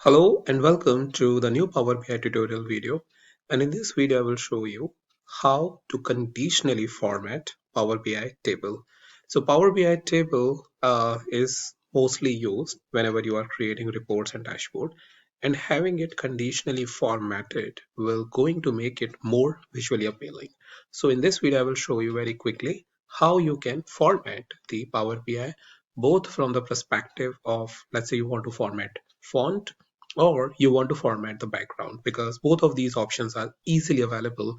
Hello and welcome to the new Power BI tutorial video. And in this video, I will show you how to conditionally format Power BI table. So Power BI table is mostly used whenever you are creating reports and dashboard, and having it conditionally formatted will going to make it more visually appealing. So in this video, I will show you very quickly how you can format the Power BI both from the perspective of, let's say you want to format font or you want to format the background, because both of these options are easily available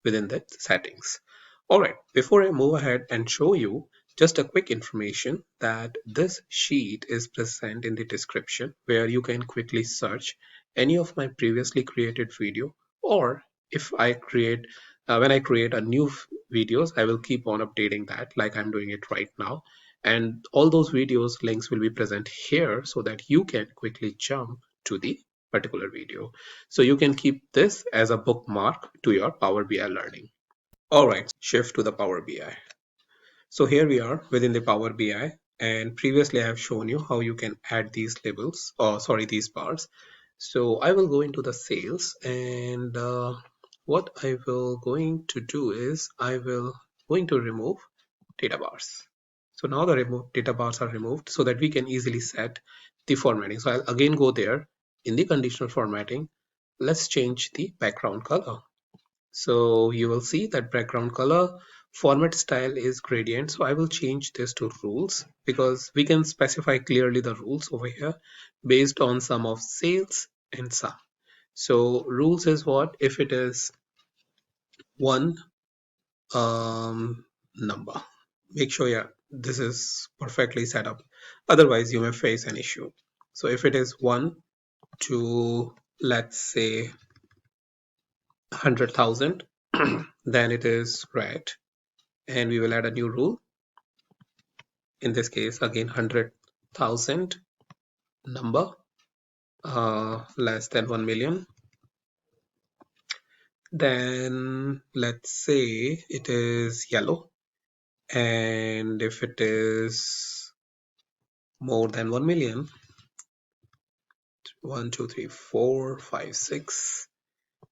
within the settings. All right, before I move ahead and show you, just a quick information that this sheet is present in the description where you can quickly search any of my previously created video, or if I create when I create a new videos, I will keep on updating that like I'm doing it right now. And all those videos links will be present here so that you can quickly jump to the particular video. So you can keep this as a bookmark to your Power BI learning. All right, shift to the Power BI. So here we are within the Power BI, and previously I have shown you how you can add these labels, or sorry, these bars. So I will go into the sales, and what I will going to do is I will going to remove data bars. So now the data bars are removed so that we can easily set the formatting. So I'll again go there in the conditional formatting. Let's change the background color. So you will see that background color format style is gradient. So I will change this to rules because we can specify clearly the rules over here based on sum of sales and sum. So rules is what? If it is one number, make sure yeah this is perfectly set up, otherwise you may face an issue. So if it is 1 to, let's say, 100,000 then it is red, and we will add a new rule. In this case again 100,000 number less than 1 million. Then let's say it is yellow, and if it is more than 1 million, 1 2 3 4 5 6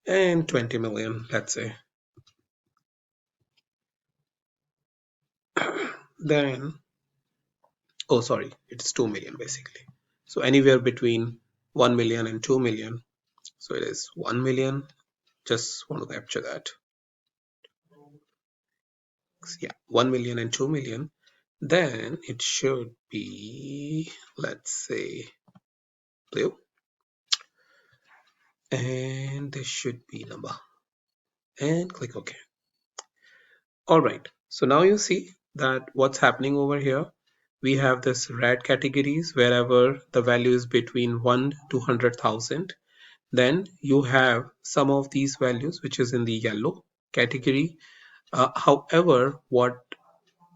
and 20 million, let's say. Then, oh sorry, it's 2 million basically. So anywhere between 1 million and 2 million. So it is 1 million. Just want to capture that. Yeah, 1 million and 2 million. Then it should be, let's say, blue, and this should be number, and click OK. All right, so now you see that what's happening over here. We have this red categories wherever the value is between 1 to 100,000. Then you have some of these values which is in the yellow category. However, what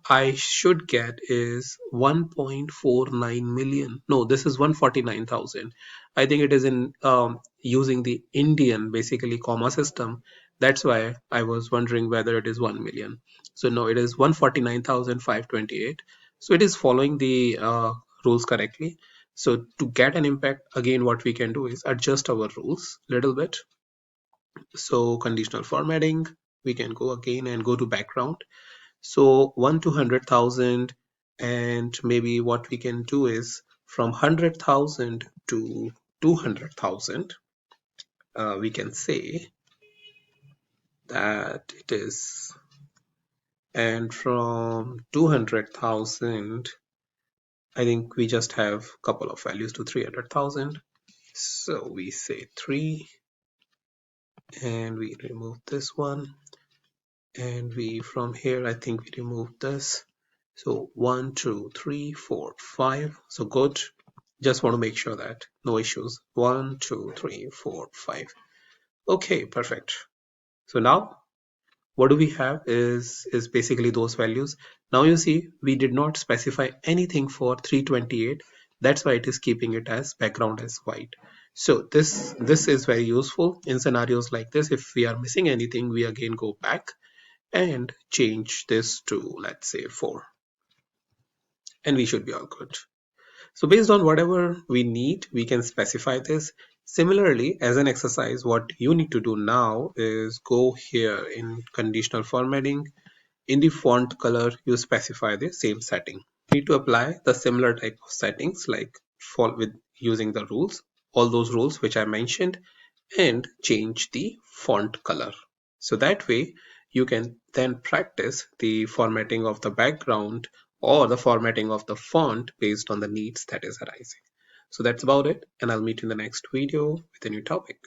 I should get is 1.49 million. No, this is 149,000. I think it is in using the Indian basically comma system. That's why I was wondering whether it is 1 million. So no, it is 149,528. So it is following the rules correctly. So to get an impact, again, what we can do is adjust our rules a little bit. So conditional formatting, we can go again and go to background. So 1 to 100,000, and maybe what we can do is from 100,000 to 200,000, we can say that it is, and from 200,000, I think we just have a couple of values to 300,000. So we say 3, and we remove this one, and we from here I think we remove this. So 1 2 3 4 5. So good. Just want to make sure that no issues. 1 2 3 4 5. Okay, perfect. So now what do we have is basically those values. Now you see we did not specify anything for 328. That's why it is keeping it as background as white. So this is very useful in scenarios like this. If we are missing anything, we again go back and change this to, let's say, 4, and we should be all good. So based on whatever we need, we can specify this. Similarly, as an exercise, what you need to do now is go here in conditional formatting. In the font color, you specify the same setting. You need to apply the similar type of settings like for with using the rules, all those rules which I mentioned, and change the font color. So that way you can then practice the formatting of the background or the formatting of the font based on the needs that is arising. So that's about it, and I'll meet you in the next video with a new topic.